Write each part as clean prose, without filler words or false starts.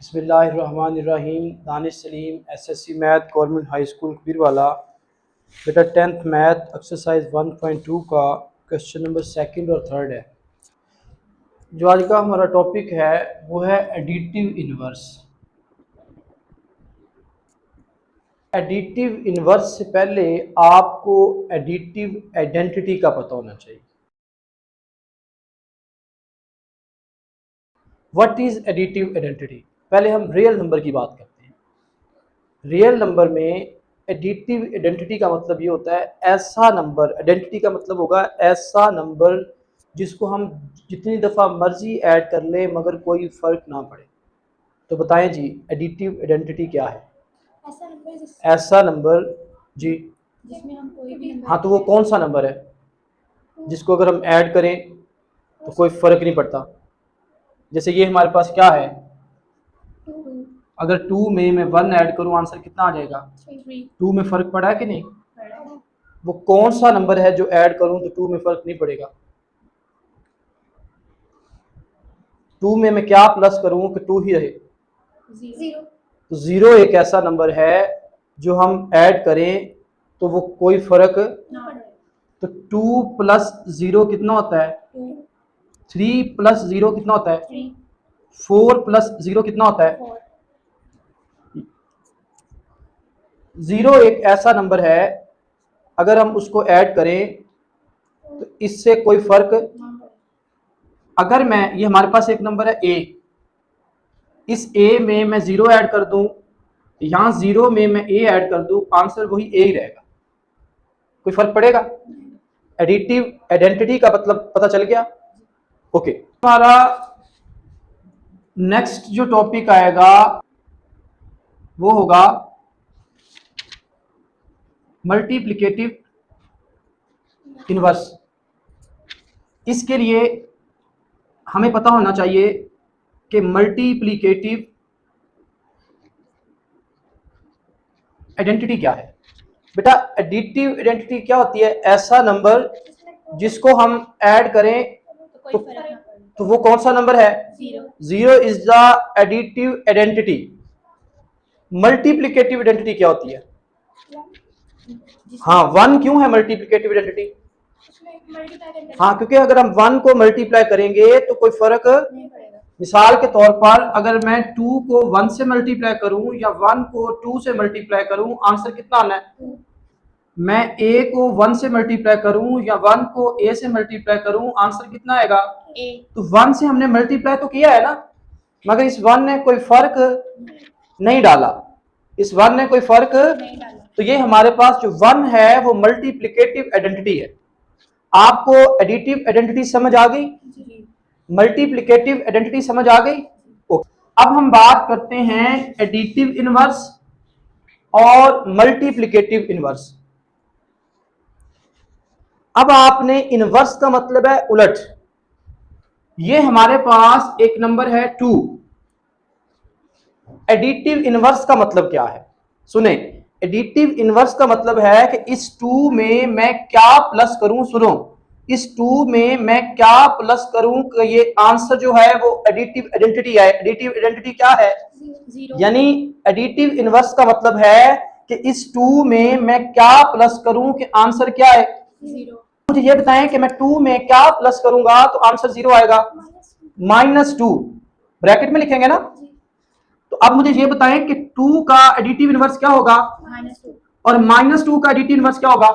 बिस्मिल्लाहिर्रहमानिर्रहीम। Danish Salim, SSC math, government high school Kabirwala. बेटा 10th math exercise 1.2 का क्वेश्चन नंबर सेकंड और थर्ड है। जो आज का हमारा टॉपिक है वो है एडिटिव इन्वर्स। एडिटिव इन्वर्स से पहले आपको एडिटिव आइडेंटिटी का पता होना चाहिए। What is additive identity? पहले हम रियल नंबर की बात करते हैं। रियल नंबर में एडिटिव आइडेंटिटी का मतलब ये होता है ऐसा नंबर, आइडेंटिटी का मतलब होगा ऐसा नंबर जिसको हम जितनी दफ़ा मर्जी ऐड कर ले मगर कोई फ़र्क ना पड़े। तो बताएं जी, एडिटिव आइडेंटिटी क्या है? ऐसा नंबर जी जिसमें हम कोई भी नंबर, हाँ, तो वो कौन सा नंबर है जिसको अगर हम ऐड करें तो कोई फ़र्क नहीं पड़ता? जैसे ये हमारे पास क्या है, अगर 2 में मैं 1 ऐड करूं आंसर कितना आ जाएगा? 2 में फर्क पड़ा है कि नहीं? वो कौन सा नंबर है जो ऐड करूं तो 2 में फर्क नहीं पड़ेगा? 2 में मैं क्या प्लस करूं कि 2 ही रहे? जीरो। तो जीरो एक ऐसा नंबर है जो हम ऐड करें तो वो कोई फर्क ना पड़े। तो 2 प्लस 0 कितना होता है? 3 प्लस 0 कितना होता है? 3। 4 प्लस 0 कितना होता है? 4। जीरो एक ऐसा नंबर है अगर हम उसको ऐड करें तो इससे कोई फर्क, अगर मैं, ये हमारे पास एक नंबर है ए, इस ए में मैं जीरो ऐड कर दूं, यहां जीरो में मैं ए ऐड कर दूं, आंसर वही ए ही रहेगा, कोई फर्क पड़ेगा? एडिटिव आइडेंटिटी का मतलब पता चल गया? ओके। हमारा नेक्स्ट जो टॉपिक आएगा वो होगा मल्टीप्लिकेटिव इनवर्स। इसके लिए हमें पता होना चाहिए कि मल्टीप्लिकेटिव आइडेंटिटी क्या है। बेटा एडिटिव आइडेंटिटी क्या होती है? ऐसा नंबर जिसको हम ऐड करें तो वो कौन सा नंबर है? Zero is the additive identity. Multiplicative identity क्या होती है? हाँ, 1 क्यों है मल्टीप्लिकेटिव आइडेंटिटी? हाँ, क्योंकि अगर हम 1 को मल्टीप्लाई करेंगे तो कोई फर्क नहीं पड़ेगा। मिसाल के तौर पर अगर मैं 2 को 1 से मल्टीप्लाई करूं या 1 को 2 से मल्टीप्लाई करूं, आंसर कितना आना है? मैं a को 1 से मल्टीप्लाई करूं या 1 को a से मल्टीप्लाई करूं, आंसर कितना आएगा? a। तो 1 से हमने मल्टीप्लाई तो किया है ना, मगर इस 1 ने कोई फर्क नहीं डाला, इस 1 ने कोई फर्क नहीं डाला। तो ये हमारे पास जो 1 है वो मल्टीप्लिकेटिव आइडेंटिटी है। आपको एडिटिव आइडेंटिटी समझ आ गई? मल्टीप्लिकेटिव आइडेंटिटी समझ आ गई? अब हम बात करते हैं एडिटिव इनवर्स और मल्टीप्लिकेटिव इनवर्स। अब आपने इनवर्स का मतलब है उलट। ये हमारे पास एक नंबर है 2। एडिटिव इनवर्स का मतलब क्या है? सुने, एडिटिव इनवर्स का मतलब है कि इस 2 में मैं क्या प्लस करूं, सुनो, इस 2 में मैं क्या प्लस करूं कि ये आंसर जो है वो एडिटिव आइडेंटिटी है। एडिटिव आइडेंटिटी क्या है? यानी एडिटिव इनवर्स का मतलब है कि इस 2 में मैं क्या प्लस करूं कि आंसर क्या है? जीरो। मुझे ये बताएं कि मैं 2 में क्या प्लस करूंगा तो आंसर जीरो आएगा? -2 ब्रैकेट में लिखेंगे ना। तो अब मुझे ये बताएं कि 2 का एडिटिव इनवर्स क्या होगा? -2। और -2 का एडिटिव इनवर्स क्या होगा?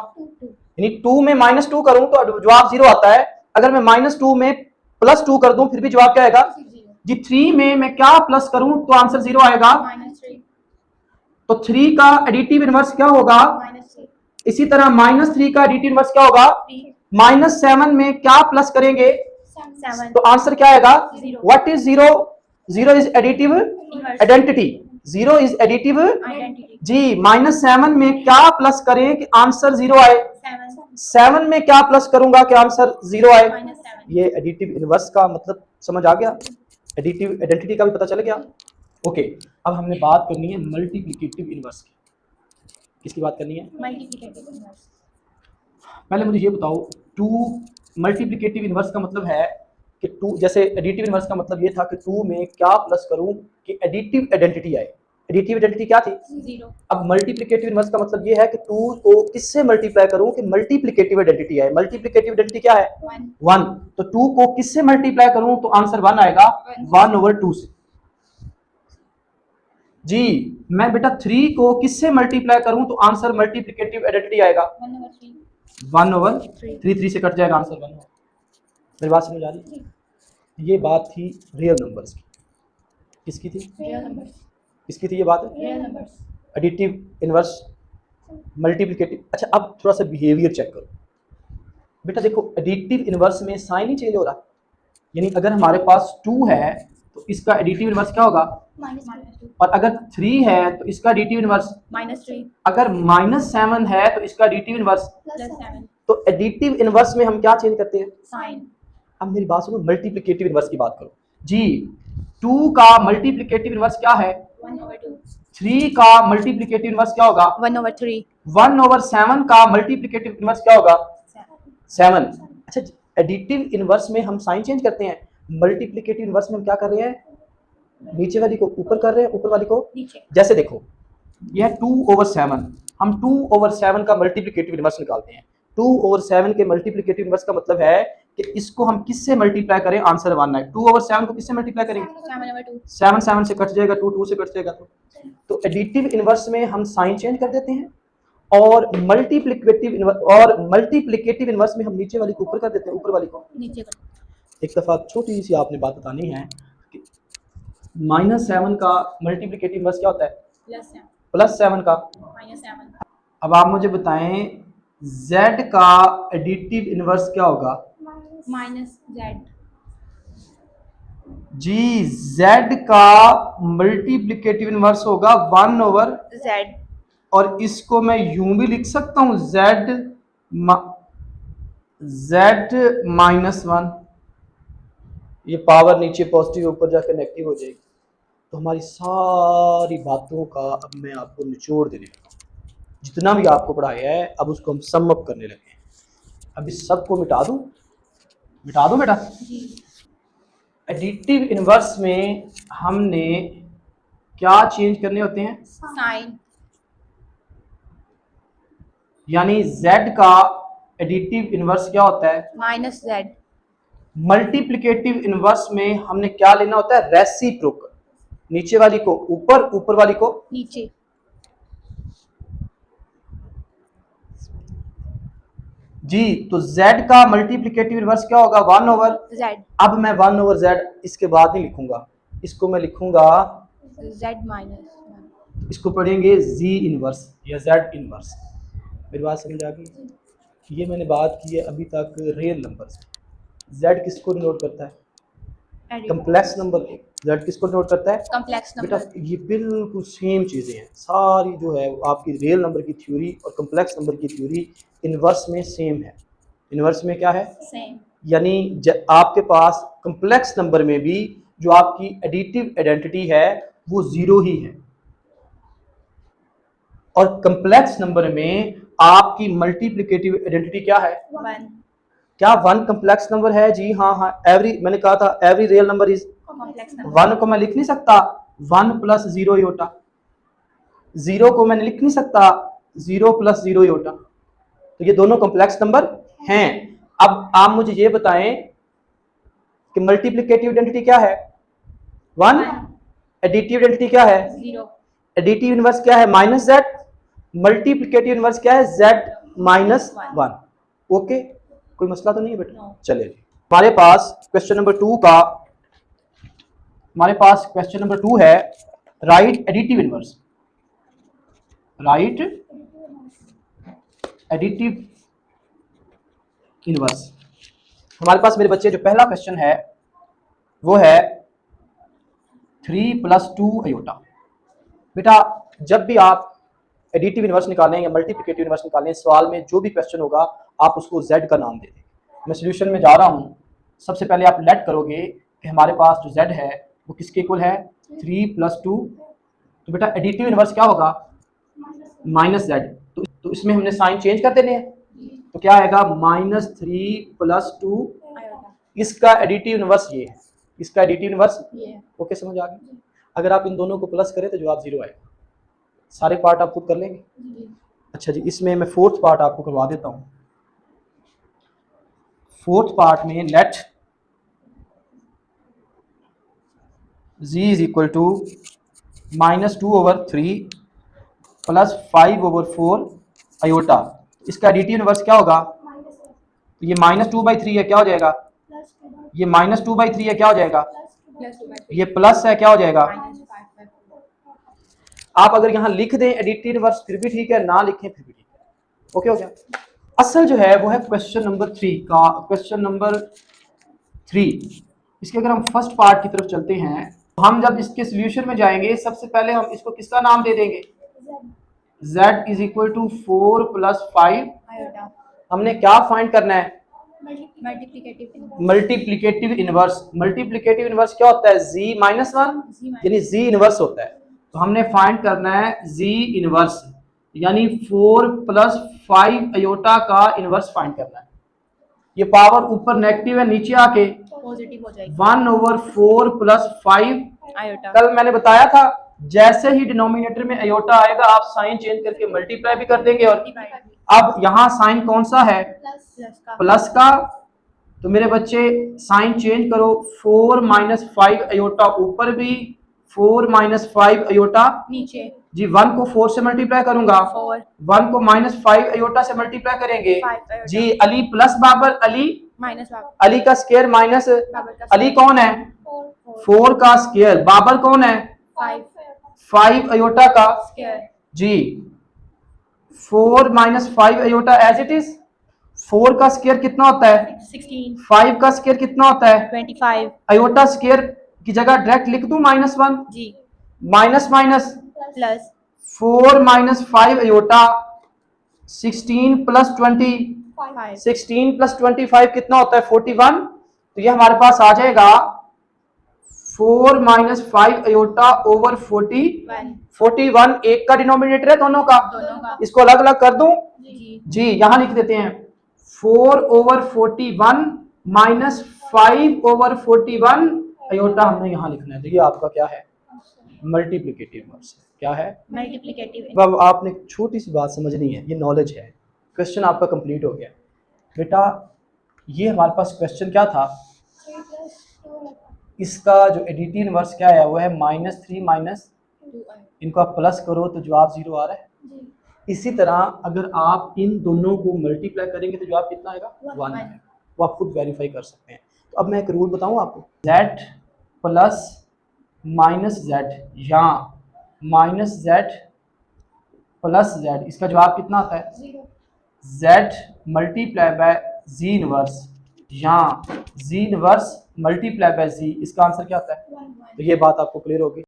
यानी 2 में -2 करूं तो जवाब जीरो आता है। अगर मैं -2 में +2 कर दूं फिर भी जवाब क्या आएगा? जी। 3 में मैं क्या प्लस करूं तो आंसर जीरो आएगा? -3। तो 3 का एडिटिव इनवर्स क्या होगा? -3। इसी तरह -3 का एडिटिव इनवर्स क्या होगा? -7 में क्या प्लस करेंगे 7 तो आंसर क्या आएगा? What is zero? Zero is additive identity. Zero is additive जी। -7 में क्या प्लस करें कि आंसर जीरो आए? 7 में क्या प्लस करूंगा कि आंसर जीरो आए? ये एडिटिव इनवर्स का मतलब समझ आ गया? एडिटिव आइडेंटिटी का भी पता चल गया? ओके। अब हमने बात करनी है मल्टीप्लिकेटिव इनवर्स की। किसकी बात करनी है? Multiplicative inverse. पहले मुझे ये बताओ, 2 मल्टीप्लिकेटिव इनवर्स का मतलब है कि टू, जैसे एडिटिव इनवर्स का मतलब ये था कि टू में क्या प्लस करूं कि एडिटिव आइडेंटिटी आए। एडिटिव आइडेंटिटी क्या थी? 0। अब मल्टीप्लिकेटिव इनवर्स का मतलब ये है कि टू को किससे मल्टीप्लाई करूं कि मल्टीप्लिकेटिव आइडेंटिटी आए। मल्टीप्लिकेटिव आइडेंटिटी क्या है? 1। तो टू को किससे मल्टीप्लाई करूं तो आंसर 1 आएगा, 1/2 से। जी, मैं बेटा 3 को किससे मल्टीप्लाई करूं तो आंसर मल्टीप्लिकेटिव आइडेंटिटी आएगा, 1/3। 3 से कट जाएगा, आंसर 1। मेरी बात समझ आ रही है? ये बात थी रियल नंबर्स की। किसकी थी? Real numbers. किसकी थी ये बात? Real numbers. Additive, inverse, multiplicative. अच्छा, अब थोड़ा सा बिहेवियर चेक करो बेटा। देखो, एडिटिव इनवर्स में साइन ही चेंज हो रहा है, यानी अगर हमारे पास 2 है तो इसका एडिटिव इनवर्स क्या होगा? -2। और अगर 3 है तो इसका एडिटिव इनवर्स -3। अगर -7 है तो इसका एडिटिव इनवर्स +7। तो एडिटिव इनवर्स में हम क्या चेंज करते हैं? साइन। अब मेरी बात सुनो, मल्टीप्लिकेटिव इनवर्स की बात करो जी। 2 का मल्टीप्लिकेटिव इनवर्स क्या है? 1/2। 3 का मल्टीप्लिकेटिव इनवर्स क्या होगा? 1/3। 1/7 का मल्टीप्लिकेटिव इनवर्स क्या होगा? 7। अच्छा, एडिटिव इनवर्स में हम साइन चेंज करते हैं, मल्टीप्लिकेटिव इनवर्स में हम क्या कर रहे हैं? नीचे वाली को ऊपर कर रहे हैं, ऊपर वाली को नीचे। जैसे देखो, यह 2/7, हम 2/7 का मल्टीप्लिकेटिव इनवर्स निकालते हैं। 2/7 के मल्टीप्लिकेटिव इनवर्स का मतलब है कि इसको हम किससे मल्टीप्लाई करें, आंसर 1 है। 2/7 को किससे मल्टीप्लाई करेंगे? 7/2। 7 7 से कट जाएगा, 2 2 से कट जाएगा। तो एडिटिव इनवर्स में हम साइन चेंज कर देते हैं, और मल्टीप्लिकेटिव इनवर्स में हम नीचे वाली को ऊपर कर देते हैं, ऊपर वाली को नीचे कर। एक दफा छोटी सी आपने बात बतानी है कि -7 का मल्टीप्लिकेटिव इनवर्स क्या होता है? +7 का। -7। अब आप मुझे बताएं z का एडिटिव इनवर्स क्या होगा? -z। जी, z का मल्टीप्लिकेटिव इनवर्स होगा 1/z। और इसको मैं यूं भी लिख सकता हूं, z-1। ये पावर नीचे पॉजिटिव ऊपर जाकर नेगेटिव हो जाएगी। तो हमारी सारी बातों का अब मैं आपको निचोड़ देने लगा हूं। जितना भी आपको पढ़ाया है अब उसको हम सम अप करने लगे हैं। अब इस सब को मिटा दूं बेटा। एडिटिव इनवर्स में हमने क्या चेंज करने होते हैं? साइन। यानी z का एडिटिव इनवर्स क्या होता है? -z। मल्टीप्लिकेटिव इनवर्स में हमने क्या लेना होता है? रेसिप्रोकल। नीचे वाली को ऊपर, ऊपर वाली को नीचे। जी। तो z का मल्टीप्लिकेटिव इनवर्स क्या होगा? 1/z। अब मैं 1/z इसके बाद नहीं लिखूंगा, इसको मैं लिखूंगा, z-1। इसको पढ़ेंगे z इनवर्स या z इनवर्स। मेरी बात समझ आ गई? ये मैंने बात की है अभी तक रियल नंबर्स। z किसको डिनोट करता है? कम्प्लेक्स नंबर को। z किसको डिनोट करता है? कॉम्प्लेक्स बेटा नंबर। ये बिल्कुल सेम चीजें हैं सारी, जो है आपकी रियल नंबर की थ्योरी और कम्प्लेक्स नंबर की थ्योरी इनवर्स में सेम है। इनवर्स में क्या है? सेम। यानी आपके पास कम्प्लेक्स नंबर में भी जो आपकी एडिटिव आइडेंटिटी है वो 0 ही है, और कम्प्लेक्स नंबर में आपकी मल्टीप्लिकेटिव आइडेंटिटी क्या है? 1। क्या 1 कम्प्लेक्स नंबर है? जी हाँ। मैंने कहा था every real number is complex number. 1 को मैं लिख नहीं सकता 1 + 0 योटा, 0 को मैं लिख नहीं सकता 0 + 0 योटा। तो ये दोनों कॉम्प्लेक्स नंबर हैं। अब आप मुझे ये बताएं कि मल्टीप्लिकेटिव आइडेंटिटी क्या है? 1। एडिटिव आइडेंटिटी क्या है? 0। एडिटिव इनवर्स क्या है? -z। मल्टीप्लिकेटिव इनवर्स क्या है? z-1। ओके, कोई मसला तो नहीं है बेटा? No. चलिए जी, हमारे पास क्वेश्चन नंबर 2 है, right additive inverse. Right additive inverse. हमारे पास मेरे बच्चे जो पहला क्वेश्चन है वो है 3 + 2 अयोटा। बेटा जब भी आप एडिटिव इनवर्स निकालें या मल्टीप्लिकेटिव इनवर्स निकालें, सवाल में जो भी क्वेश्चन होगा आप उसको z का नाम दे दें। मैं सॉल्यूशन में जा रहा हूं, सबसे पहले आप लेट करोगे कि हमारे पास जो z है वो किसके इक्वल है? 3 + 2। तो बेटा एडिटिव इनवर्स क्या होगा? -z। तो इसमें हमने साइन चेंज कर देने हैं, तो क्या आएगा? -3 + 2 इसका एडिटिव इनवर्स ये है, इसका एडिटिव इनवर्स ये ओके, समझ आ गई। अगर आप इन दोनों को प्लस करें तो जवाब 0 आएगा। सारे पार्ट आप खुद कर लेंगे। जी अच्छा जी, इसमें मैं फोर्थ पार्ट आपको करवा देता हूँ। फोर्थ पार्ट में let z is equal to -2/3 plus 5/4 iota. इसका एडिटिव इनवर्स क्या होगा? तो ये -2/3 है, क्या हो जाएगा? ये -2/3 है, क्या हो जाएगा? प्लस ये प्लस है, क्या हो जाएगा? -5/4 आप अगर यहाँ लिख दें एडिटिव इनवर्स फिर भी ठीक है, ना लिखें फिर भी ठीक है। ओके हो गया। असल जो है वो है क्वेश्चन नंबर 3 का, क्वेश्चन नंबर 3। इसके अगर हम फर्स्ट पार्ट की तरफ चलते हैं, हम जब इसके सोल्यूशन में जाएंगे सबसे पहले हम इसको किसका नाम दे देंगे? z is equal to 4 + 5। Iota हमने क्या फाइंड करना है? Multiplicative multiplicative inverse. Multiplicative inverse क्या होता है? z - 1 यानी z इनवर्स होता है। तो हमने फाइंड करना है z इनवर्स, यानी 4 + 5 अयोटा का इनवर्स फाइंड करना है। ये पावर ऊपर नेगेटिव है, नीचे आके पॉजिटिव हो जाएगी 1/4 + 5। आयोटा कल मैंने बताया था जैसे ही डिनोमिनेटर में अयोटा आएगा आप साइन चेंज करके मल्टीप्लाई भी कर देंगे। और अब यहाँ साइन कौन सा है? प्लस का प्लस का। तो मेरे बच्चे साइन चेंज करो, 4 - 5 अयोटा ऊपर भी, 4 - 5 अयोटा नीचे जी। 1 को 4 से मल्टीप्लाई करूंगा, 4 1 को -5 अयोटा से मल्टीप्लाई करेंगे 5 अयोटा जी। अली प्लस बाबर, अली माइनस बाबर अली का स्क्वायर माइनस बाबर का अली कौन है? 4 का स्क्वायर। बाबर कौन है? 5 अयोटा का स्क्वायर जी। 4 - 5 अयोटा एज इट इज। 4 का स्क्वायर कितना होता है? 16 5 का स्क्वायर कितना होता है? 25 अयोटा स्क्वायर की जगह डायरेक्ट लिख दूं -1, जी माइनस माइनस प्लस 4 - 5 अयोटा 16 + 20, 5 16 + 25 कितना होता है? 41। तो ये हमारे पास आ जाएगा 4 - 5 अयोटा ओवर 40, 41। एक का डिनोमिनेटर है दोनों का, दोनों का इसको अलग अलग कर दूं जी जी। यहां लिख देते हैं 4/41 - 5/41 अयोटा हमने यहां लिखना है। तो ये आपका क्या है? मल्टीप्लिकेटिव इनवर्स है। क्या है? मल्टीप्लिकेटिव अब आपने एक छोटी सी बात समझनी है, ये नॉलेज है। क्वेश्चन आपका कंप्लीट हो गया बेटा। ये हमारे पास क्वेश्चन क्या था? इसका जो एडिटिव इनवर्स क्या है वो है -3 इनको आप प्लस करो तो जवाब 0 आ रहा है। इसी तरह अगर आप इन दोनों को मल्टीप्लाई करेंगे तो जवाब कितना आएगा? 1 आएगा। वो आप खुद वेरीफाई कर सकते हैं। तो अब मैं एक रूल बताऊं आपको, z + -z या -z + z, इसका जवाब कितना आता है? z × z इनवर्स या z इनवर्स × z, इसका आंसर क्या आता है? तो ये बात आपको क्लियर होगी।